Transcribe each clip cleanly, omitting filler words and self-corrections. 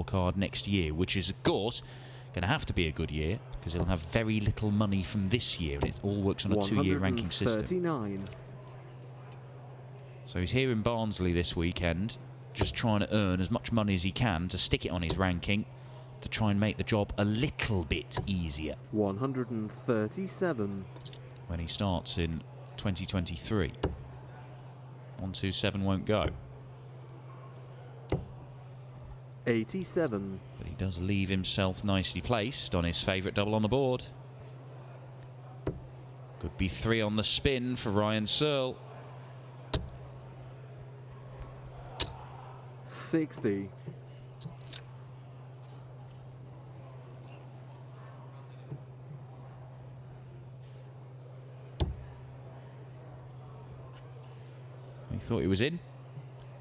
card next year, which is of course going to have to be a good year because he'll have very little money from this year, and it all works on a 2-year ranking system. So he's here in Barnsley this weekend, just trying to earn as much money as he can to stick it on his ranking to try and make the job a little bit easier. 137. When he starts in 2023. 127 won't go. 87. But he does leave himself nicely placed on his favourite double on the board. Could be 3 on the spin for Ryan Searle. 60. He thought he was in,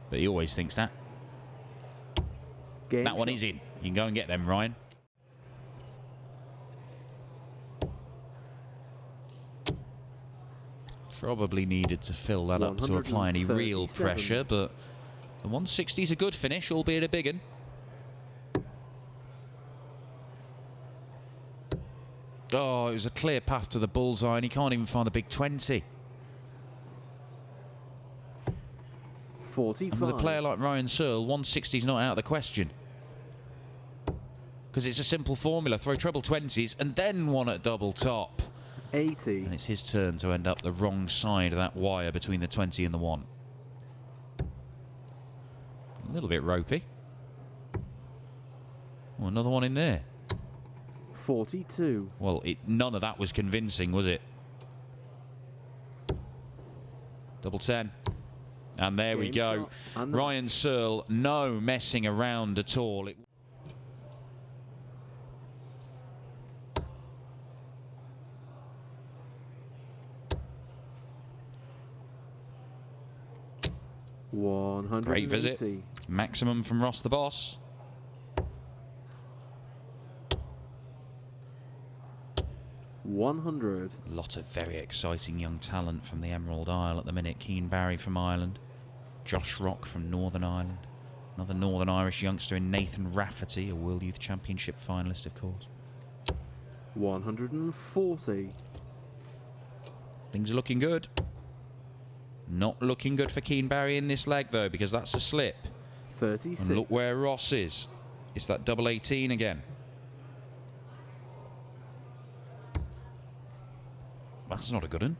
but he always thinks that. Game that one is in. You can go and get them, Ryan. Probably needed to fill that up to apply any real pressure, but the 160 is a good finish, albeit a big one. Oh, it was a clear path to the bullseye, and he can't even find the big 20. 45. And with a player like Ryan Searle, 160 is not out of the question. Because it's a simple formula. Throw treble 20s and then one at double top. 80. And it's his turn to end up the wrong side of that wire between the 20 and the 1. A little bit ropey. Oh, another one in there. 42. Well, none of that was convincing, was it? Double 10. And there we go. Ryan Searle, no messing around at all. Great visit. Maximum from Ross the Boss. $100. A lot of very exciting young talent from the Emerald Isle at the minute. Keane Barry from Ireland. Josh Rock from Northern Ireland. Another Northern Irish youngster in Nathan Rafferty, a World Youth Championship finalist, of course. 140. Things are looking good. Not looking good for Keane Barry in this leg, though, because that's a slip. 36. And look where Ross is. It's that double 18 again. That's not a good one.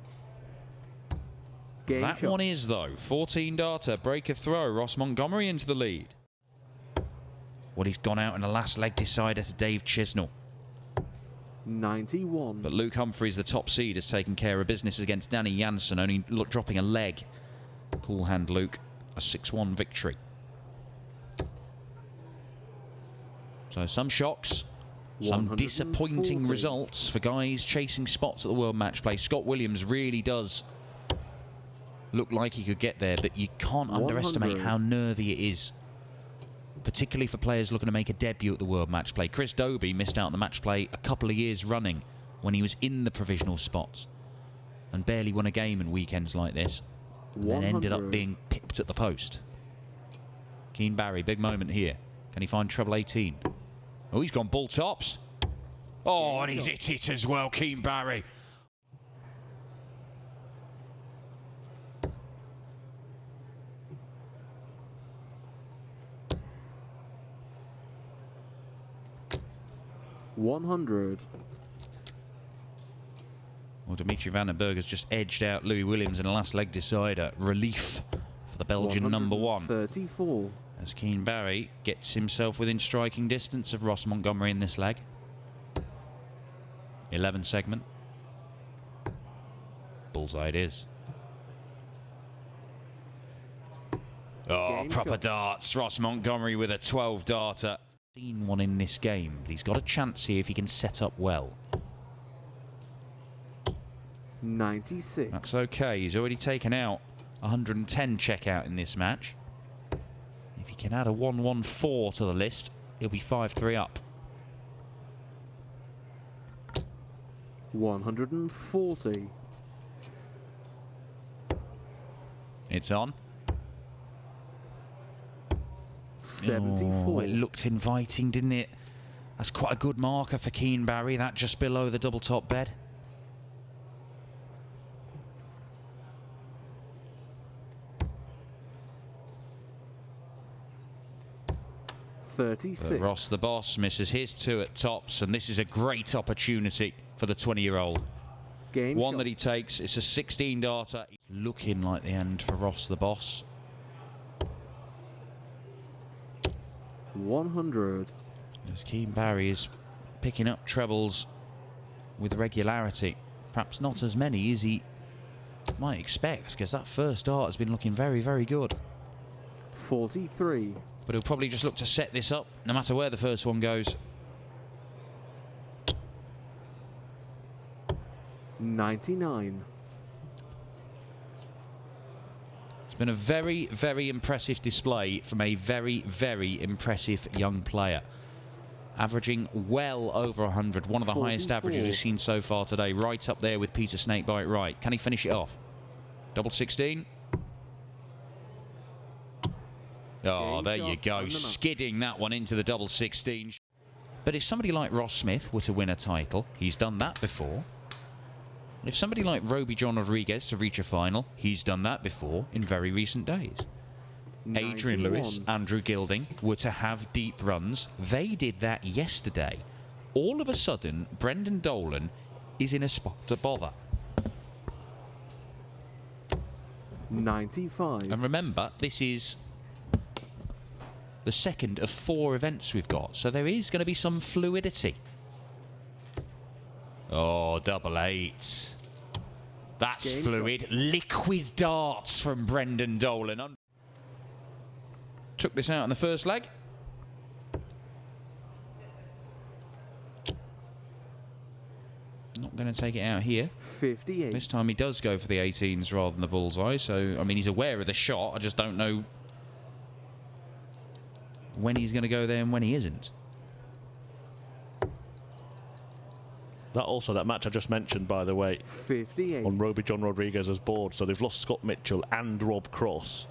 That one is, though. 14 darter, break of throw. Ross Montgomery into the lead. Well, he's gone out in the last leg decider to Dave Chisnell. 91. But Luke Humphries, the top seed, has taken care of business against Danny Jansen, only dropping a leg. Cool hand, Luke. A 6-1 victory. So some shocks. Some disappointing results for guys chasing spots at the World Match Play. Scott Williams really does look like he could get there, but you can't underestimate how nervy it is, particularly for players looking to make a debut at the World Match Play. Chris Dobie missed out on the match play a couple of years running when he was in the provisional spots and barely won a game in weekends like this, and then ended up being pipped at the post. Keane Barry, big moment here. Can he find treble 18? Oh, he's gone bull tops. Oh, and he's hit it as well, Keane Barry. $100. Well, Dimitri Bergh has just edged out Louis Williams in the last leg decider. Relief for the Belgian number 1. 34. As Keane Barry gets himself within striking distance of Ross Montgomery in this leg. 11 segment. Bullseye it is. Oh, proper darts. Ross Montgomery with a 12 darter. Seen one in this game, but he's got a chance here if he can set up well. 96. That's okay. He's already taken out 110 checkout in this match. If he can add a 114 to the list, he'll be 5-3 up. 140. It's on. 74. Oh, it looked inviting, didn't it? That's quite a good marker for Keane, Barry. That just below the double top bed. But Ross the boss misses his 2 at tops, and this is a great opportunity for the 20-year-old. One shot that he takes. It's a 16 darter. Looking like the end for Ross the boss. 100. As Keane Barry is picking up trebles with regularity. Perhaps not as many as he might expect, because that first dart has been looking very, very good. 43. But he'll probably just look to set this up, no matter where the first one goes. 99. It's been a very, very impressive display from a very, very impressive young player. Averaging well over 100, one of the 44. highest averages we've seen so far today, right up there with Peter Snakebite Wright. Can he finish it off? Double 16. Oh, there you go, skidding that one into the double 16. But if somebody like Ross Smith were to win a title, he's done that before. If somebody like Roby John Rodriguez to reach a final, he's done that before in very recent days. 91. Adrian Lewis, Andrew Gilding were to have deep runs. They did that yesterday. All of a sudden, Brendan Dolan is in a spot to bother. 95. And remember, this is the second of 4 events we've got, so there is going to be some fluidity. Oh, double 8. That's fluid. Liquid darts from Brendan Dolan. Took this out in the first leg. Not going to take it out here. 58. This time he does go for the 18s rather than the bullseye, so, I mean, he's aware of the shot. I just don't know when he's going to go there and when he isn't. That match I just mentioned, by the way, 58. on Roby John Rodriguez's board. So they've lost Scott Mitchell and Rob Cross.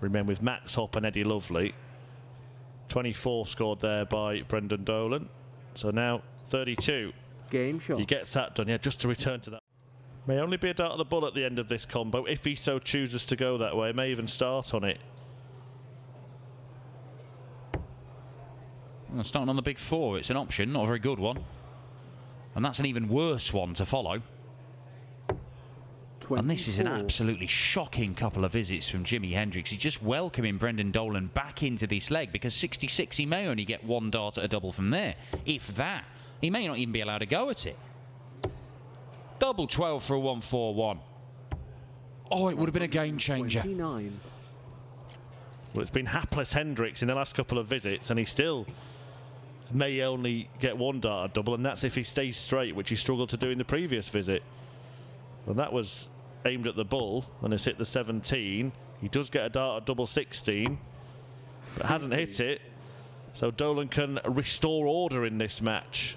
Remember, with Max Hopp and Eddie Lovely. 24 scored there by Brendan Dolan. So now 32. Game shot. He gets that done, yeah, just to return to that. May only be a dart of the bull at the end of this combo, if he so chooses to go that way. May even start on it. Well, starting on the big 4, it's an option, not a very good one. And that's an even worse one to follow. 24. And this is an absolutely shocking couple of visits from Jimi Hendrix. He's just welcoming Brendan Dolan back into this leg, because 66 he may only get 1 dart at a double from there. If that. He may not even be allowed to go at it. Double 12 for a 141. Oh, it would have been a game changer. 29. Well, it's been hapless Hendrix in the last couple of visits, and he still may only get 1 dart at double, and that's if he stays straight, which he struggled to do in the previous visit. Well, that was aimed at the bull and has hit the 17. He does get a dart at double 16, but hasn't hit it. So Dolan can restore order in this match.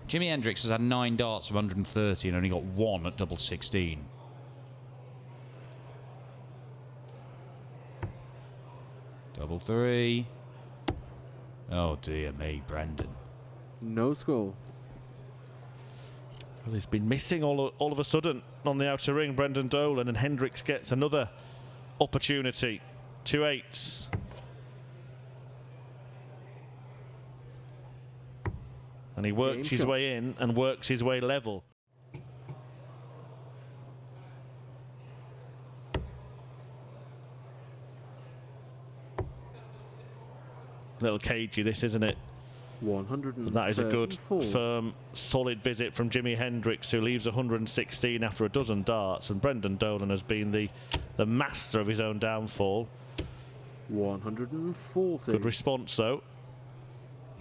Jimi Hendrix has had 9 darts from 130 and only got 1 at double 16. Double 3. Oh dear me, Brendan. No score. Well, he's been missing all of a sudden on the outer ring, Brendan Dolan, and Hendrix gets another opportunity. 2 8s. And he works his way in and works his way level. Little cagey this, isn't it? 134. But that is a good, firm, solid visit from Jimi Hendrix, who leaves 116 after a dozen darts. And Brendan Dolan has been the master of his own downfall. 140. Good response, though.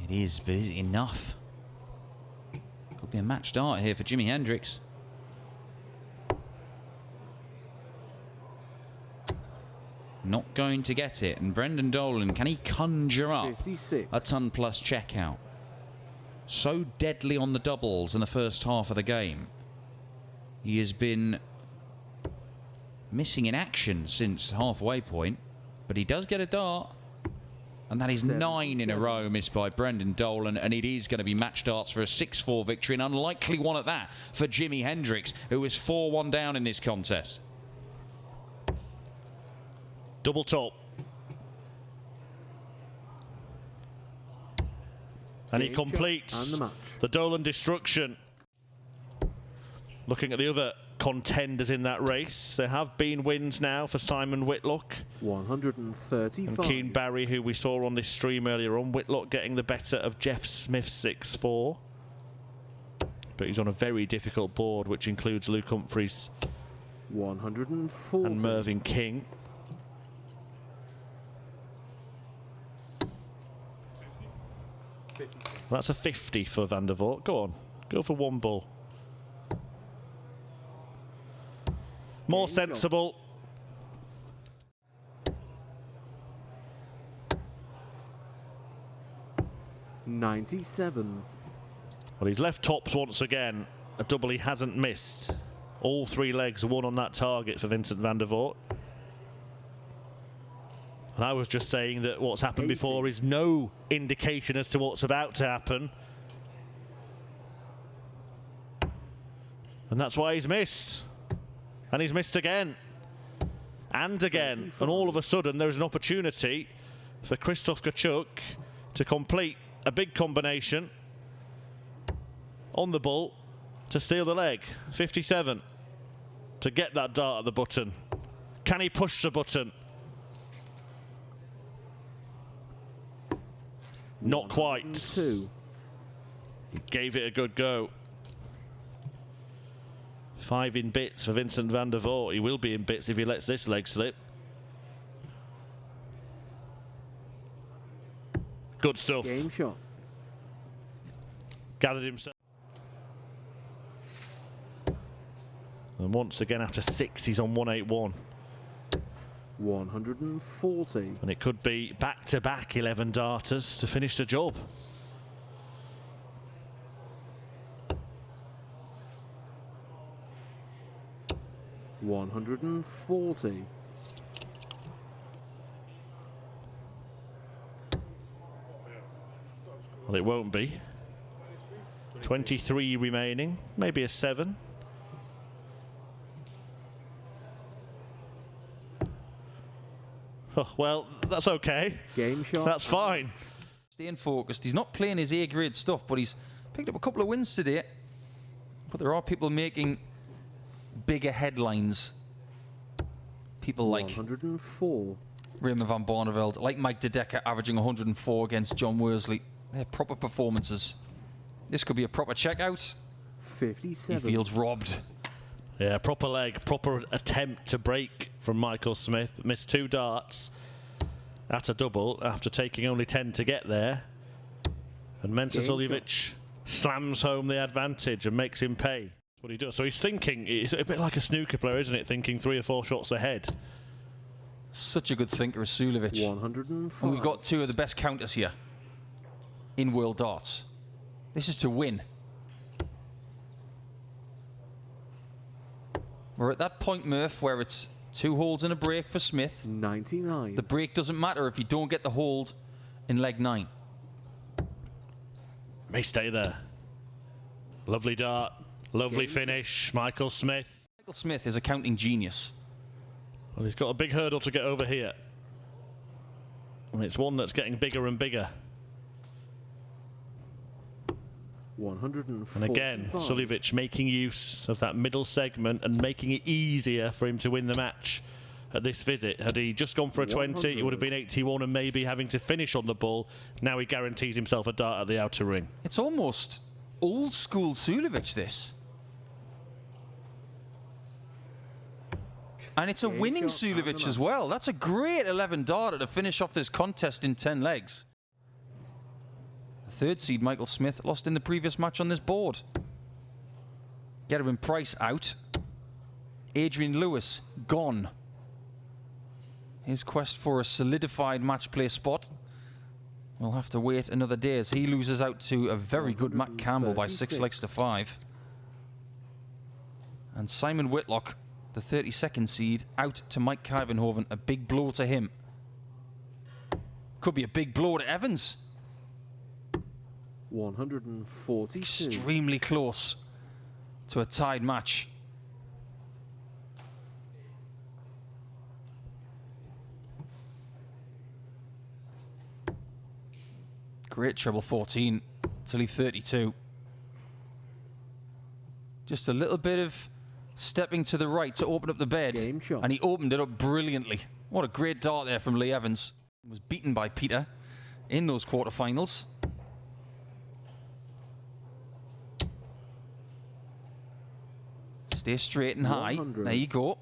It is, but is it enough? Could be a match dart here for Jimi Hendrix. Not going to get it. And Brendan Dolan, can he conjure up 56. a ton plus checkout? So deadly on the doubles in the first half of the game. He has been missing in action since halfway point, but he does get a dart. And that is 9 in a row missed by Brendan Dolan, and it is going to be match darts for a 6-4 victory, an unlikely one at that for Jimi Hendrix, who was 4-1 down in this contest. Double top. And he completes the Dolan destruction. Looking at the other contenders in that race, there have been wins now for Simon Whitlock 135 and Keane Barry, who we saw on this stream earlier on. Whitlock getting the better of Jeff Smith 6-4, but he's on a very difficult board, which includes Luke Humphries 140 and Mervyn King. That's a 50 for Van der Voort. Go on, go for one ball. More sensible. $97. Well, he's left tops once again. A double he hasn't missed. All 3 legs won on that target for Vincent van der Voort. And I was just saying that what's happened before is no indication as to what's about to happen. And that's why he's missed. And he's missed again. And again. And all of a sudden there's an opportunity for Krzysztof Kachuk to complete a big combination on the ball to steal the leg. 57. To get that dart at the button. Can he push the button? Not quite. 2. He gave it a good go. 5 in bits for Vincent van der Voort. He will be in bits if he lets this leg slip. Good stuff. Game shot. Gathered himself. And once again, after 6, he's on 181. 140. And it could be back-to-back 11 darters to finish the job. $140. Well, it won't be. 23 remaining, maybe a 7. Oh, well, that's okay. Game shot. That's fine. Staying focused. He's not playing his A-grade stuff, but he's picked up a couple of wins today. But there are people making bigger headlines. People like 104. Raymond van Barneveld, like Mike De Decker averaging 104 against John Worsley. They're proper performances. This could be a proper checkout. 57. He feels robbed. Yeah, proper leg, proper attempt to break from Michael Smith. Missed 2 darts at a double after taking only 10 to get there. And Mensa Suljovic slams home the advantage and makes him pay. That's what he does. So he's thinking, it's a bit like a snooker player, isn't it? Thinking 3 or 4 shots ahead. Such a good thinker as Suljovic. 105. And we've got 2 of the best counters here in world darts. This is to win. We're at that point, Murph, where it's 2 holds and a break for Smith. 99. The break doesn't matter if you don't get the hold in leg 9. May stay there. Lovely dart. Lovely finish. Michael Smith. Michael Smith is a counting genius. Well, he's got a big hurdle to get over here. And it's one that's getting bigger and bigger. 145. And again, Suljovic making use of that middle segment and making it easier for him to win the match at this visit. Had he just gone for a 20, it would have been 81 and maybe having to finish on the ball. Now he guarantees himself a dart at the outer ring. It's almost old school Suljovic, this. And it's a winning Suljovic as well. That's a great 11 darter to finish off this contest in 10 legs. The 3rd seed, Michael Smith, lost in the previous match on this board. Gerwin Price out. Adrian Lewis gone. His quest for a solidified match play spot. We'll have to wait another day as he loses out to a very good Matt Campbell by 6 legs to 5. And Simon Whitlock, the 32nd seed, out to Mike Kyvenhoven. A big blow to him. Could be a big blow to Evans. 142. Extremely close to a tied match. Great treble 14 to leave 32. Just a little bit of stepping to the right to open up the bed. Game shot. And he opened it up brilliantly. What a great dart there from Lee Evans. He was beaten by Peter in those quarterfinals. Stay straight and high. 100. There you go.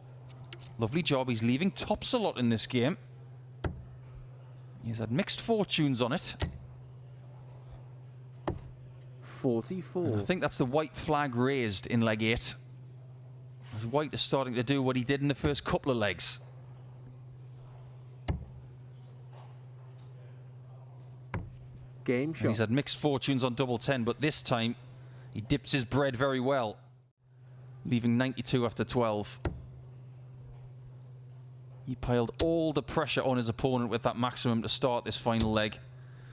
Lovely job. He's leaving tops a lot in this game. He's had mixed fortunes on it. 44. And I think that's the white flag raised in leg 8. As White is starting to do what he did in the first couple of legs. Game And shot. he's had mixed fortunes on double 10, but this time he dips his bread very well, leaving 92 after 12. He piled all the pressure on his opponent with that maximum to start this final leg.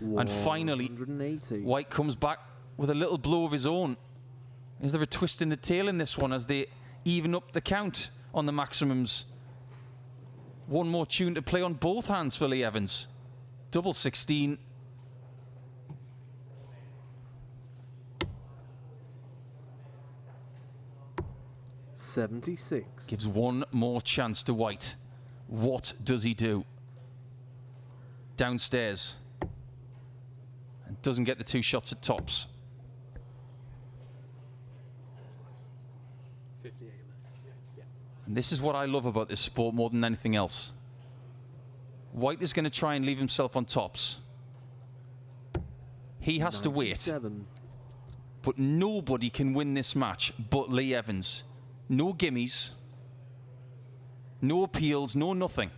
And finally, 180. White comes back with a little blow of his own. Is there a twist in the tail in this one as they even up the count on the maximums? One more tune to play on both hands for Lee Evans. Double 16. $76. Gives one more chance to White. What does he do? Downstairs. And doesn't get the 2 shots at tops. 58. And this is what I love about this sport more than anything else. White is going to try and leave himself on tops. He has to wait. 97. But nobody can win this match but Lee Evans. No gimmies. No appeals, no nothing.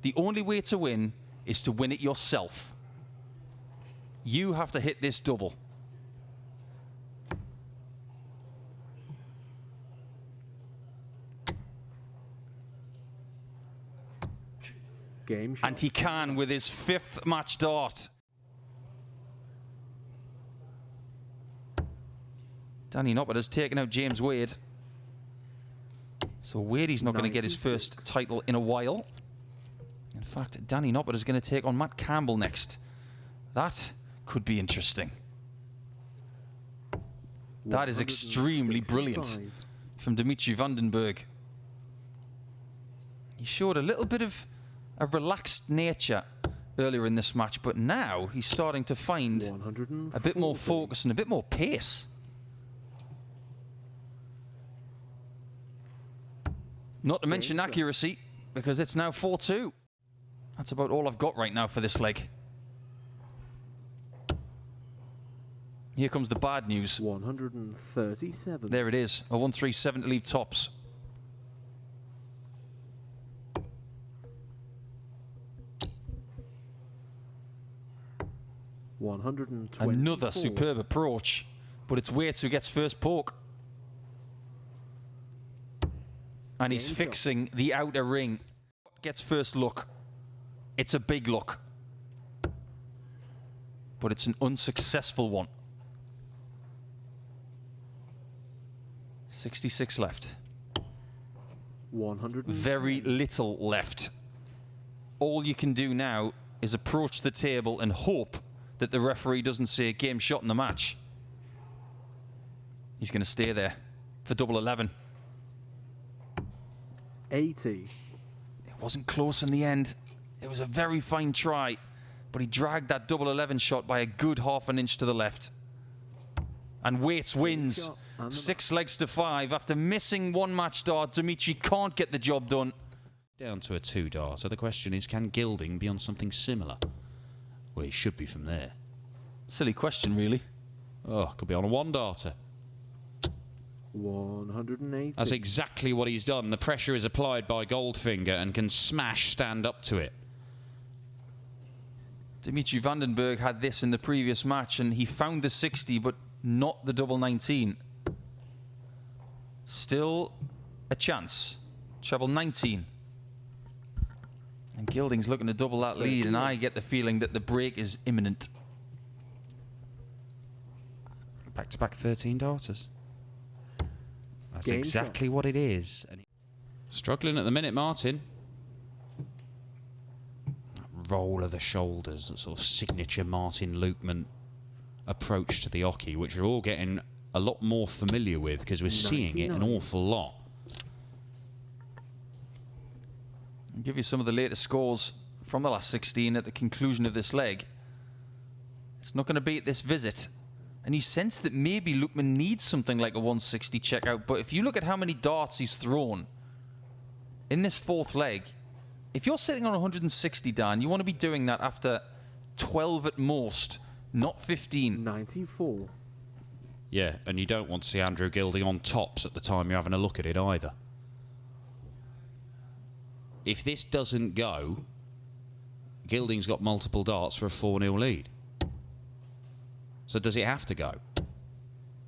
The only way to win is to win it yourself. You have to hit this double. Game shot. And he can with his 5th match dart. Danny Noppert has taken out James Wade. So Wade, he's not going to get his 96. first title in a while. In fact, Danny Noppert is going to take on Matt Campbell next. That could be interesting. That is extremely brilliant 165. from Dimitri Vandenberg. He showed a little bit of a relaxed nature earlier in this match, but now he's starting to find a bit more 140. focus and a bit more pace. Not to mention shot. accuracy, because it's now 4-2. That's about all I've got right now for this leg. Here comes the bad news. 137. There it is, a 137 to leave tops. Another superb approach, but it's Waits who gets first poke. And he's Game shot. fixing the outer ring. Gets first look. It's a big look. But it's an unsuccessful one. 66 left. 100. Very little left. All you can do now is approach the table and hope that the referee doesn't say game shot in the match. He's going to stay there for double 11. 80. It wasn't close in the end. It was a very fine try, but he dragged that double 11 shot by a good half an inch to the left. And Waits wins. shot and the 6 legs to 5. After missing one match dart, Dimitri can't get the job done. Down to a 2 dart. So the question is, can Gilding be on something similar? Well, he should be from there. Silly question, really. Oh, could be on a 1 darter. 180. That's exactly what he's done. The pressure is applied by Goldfinger and can smash stand up to it. Dimitri Vandenberg had this in the previous match, and he found the 60, but not the double 19. Still a chance. Treble 19. And Gilding's looking to double that lead, and I get the feeling that the break is imminent. Back-to-back 13 darters. That's Game exactly shot. what it is. And struggling at the minute, Martin. That roll of the shoulders, that sort of signature Martin Lukeman approach to the oche, which we're all getting a lot more familiar with because we're seeing it an awful lot. I'll give you some of the latest scores from the last 16 at the conclusion of this leg. It's not going to beat this visit. And you sense that maybe Lukeman needs something like a 160 checkout. But if you look at how many darts he's thrown in this fourth leg, if you're sitting on 160, Dan, you want to be doing that after 12 at most, not 15. 94. Yeah, and you don't want to see Andrew Gilding on tops at the time you're having a look at it either. If this doesn't go, Gilding's got multiple darts for a 4-0 lead. So does it have to go?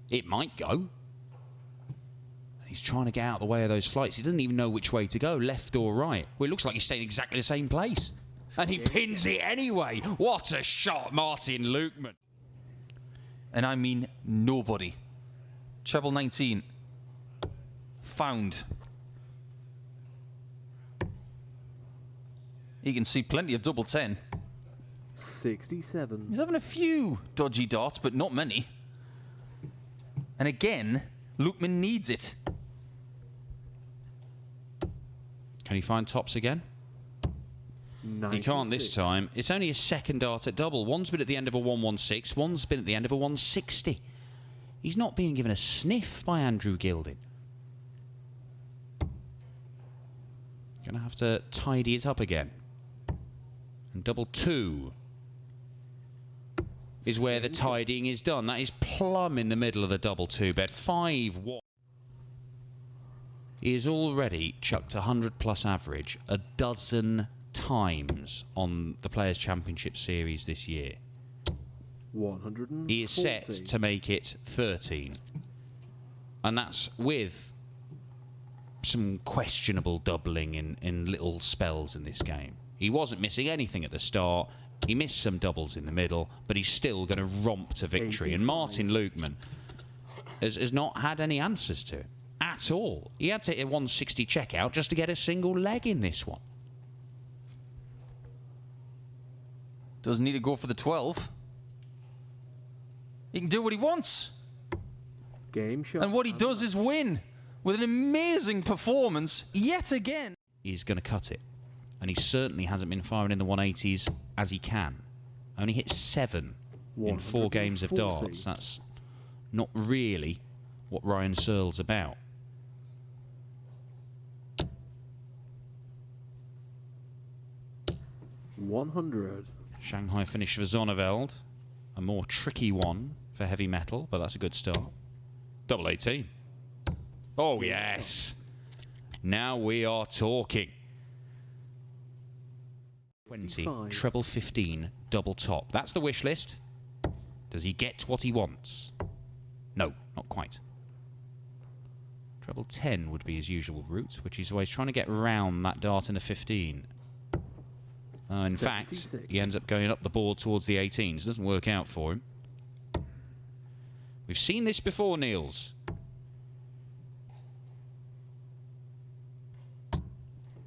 It might go. He's trying to get out of the way of those flights. He doesn't even know which way to go, left or right. Well, it looks like he's staying exactly the same place. And he pins it anyway. What a shot, Martin Lukeman. And I mean nobody. Treble 19. Found. You can see plenty of double 10. 67. He's having a few dodgy darts, but not many. And again, Lukeman needs it. Can he find tops again? 96. He can't this time. It's only a second dart at double. One's been at the end of a 116. One's been at the end of a 160. He's not being given a sniff by Andrew Gilding. Going to have to tidy it up again. And double 2 is where the tidying is done. That is plumb in the middle of the double 2 bed. 5-1. He has already chucked 100 plus average a dozen times on the Players' Championship Series this year. 140. He is set to make it 13. And that's with some questionable doubling in little spells in this game. He wasn't missing anything at the start. He missed some doubles in the middle, but he's still going to romp to victory. 85. And Martin Lukeman has not had any answers to it at all. He had to hit a 160 checkout just to get a single leg in this one. Doesn't need to go for the 12. He can do what he wants. Game shot. And what he does is win with an amazing performance yet again. He's going to cut it. And he certainly hasn't been firing in the 180s as he can. Only hit 7 in 4 games of 140. darts. That's not really what Ryan Searle's about. $100. Shanghai finish for Zonneveld. A more tricky one for heavy metal, but that's a good start. Double 18. Oh, yes. Now we are talking. 20, 55. treble 15, double top. That's the wish list. Does he get what he wants? No, not quite. Treble 10 would be his usual route, which he's always trying to get round that dart in the 15. In fact, 76. he ends up going up the board towards the 18s. It doesn't work out for him. We've seen this before, Niels.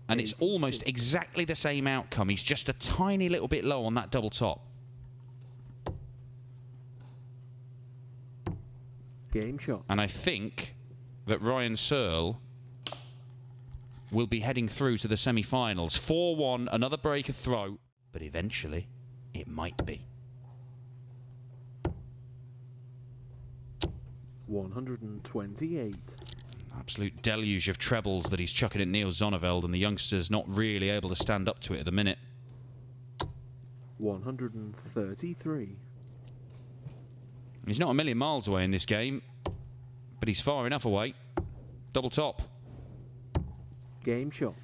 And it's 86. almost exactly the same outcome. He's just a tiny little bit low on that double top. Game shot. And I think that Ryan Searle will be heading through to the semi-finals. 4-1, another break of throw. But eventually, it might be. 128. Absolute deluge of trebles that he's chucking at Neil Zonneveld, and the youngster's not really able to stand up to it at the minute. 133. He's not a million miles away in this game, but he's far enough away. Double top. Game shot.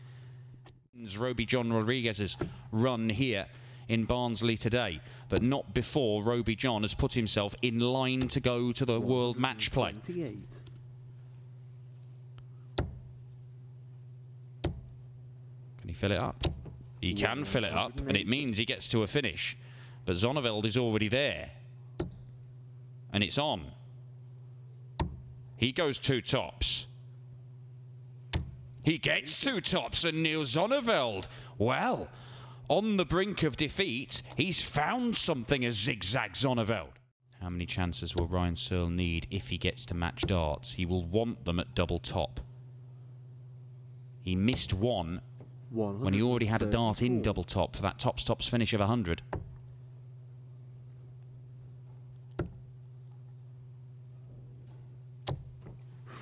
Roby John Rodriguez's run here in Barnsley today, but not before Roby John has put himself in line to go to the World Match Play. 28. Can he fill it up? He can fill it up, and it means he gets to a finish. But Zonneveld is already there. And it's on. He goes 2 tops. He gets 2 tops, and Neil Zonneveld, well, on the brink of defeat, he's found something as Zigzag Zonneveld. How many chances will Ryan Searle need if he gets to match darts? He will want them at double top. He missed one when he already had a dart in double top for that tops finish of 100.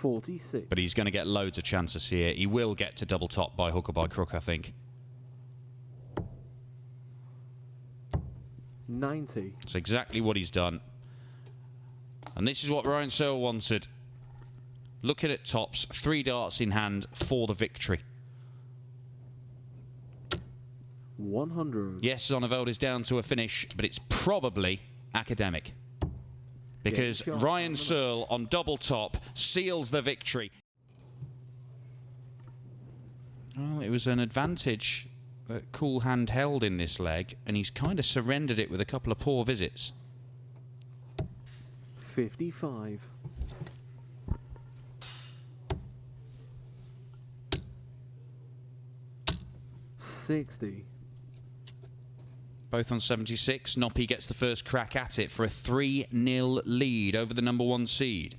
$46. But he's going to get loads of chances here. He will get to double top by hook or by crook, I think. $90. That's exactly what he's done. And this is what Ryan Searle wanted. Looking at tops, 3 darts in hand for the victory. 100. Yes, Zonneveld is down to a finish, but it's probably academic. Because Ryan Searle on double top seals the victory. Well, it was an advantage that Cool Hand held in this leg, and he's kind of surrendered it with a couple of poor visits. 55. $60. Both on 76. Noppy gets the first crack at it for a 3-0 lead over the number 1 seed.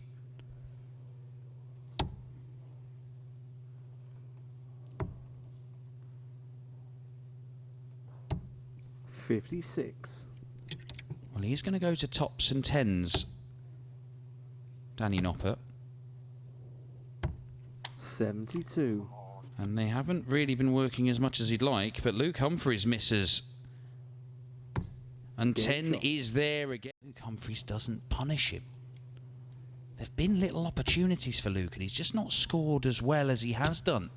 $56. Well, he's going to go to tops and 10s, Danny Noppert. 72. And they haven't really been working as much as he'd like, but Luke Humphries misses. And 10 is there again. Luke Humphries doesn't punish him. There have been little opportunities for Luke, and he's just not scored as well as he has done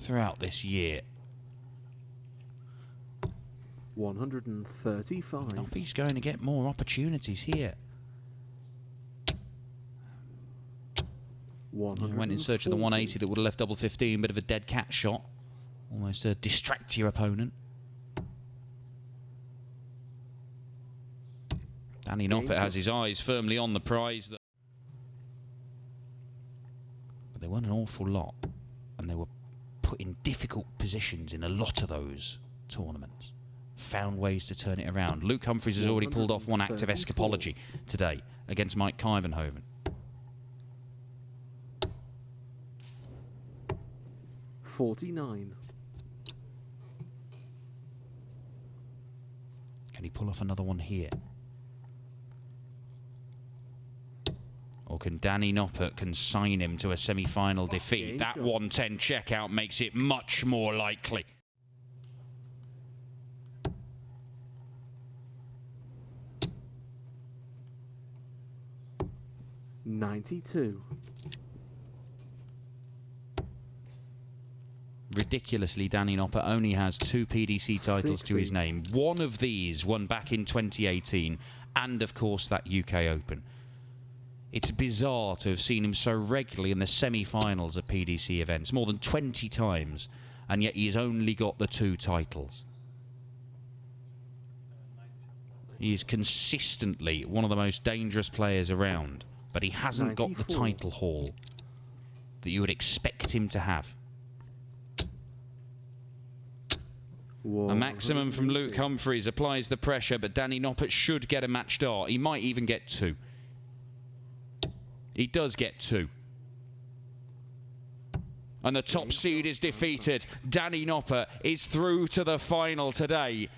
throughout this year. 135. Noppy's going to get more opportunities here. He went in search of the 180 that would have left double 15. Bit of a dead cat shot. Almost to distract your opponent. Danny Noppert has his eyes firmly on the prize. But they weren't an awful lot. And they were put in difficult positions in a lot of those tournaments. Found ways to turn it around. Luke Humphries has already pulled off one act of escapology today against Mike Kyvenhoven. 49. Can he pull off another one here? Or can Danny Noppert consign him to a semi-final defeat? That 110 checkout makes it much more likely. $92. Ridiculously, Danny Noppert only has 2 PDC titles to his name. One of these won back in 2018, and of course that UK Open. It's bizarre to have seen him so regularly in the semi-finals of PDC events, more than 20 times, and yet he's only got the 2 titles. He is consistently one of the most dangerous players around, but he hasn't got the title haul that you would expect him to have. A maximum from Luke Humphries applies the pressure, but Danny Noppert should get a match dart. He might even get 2. He does get 2. And the top seed is defeated. Danny Noppert is through to the final today.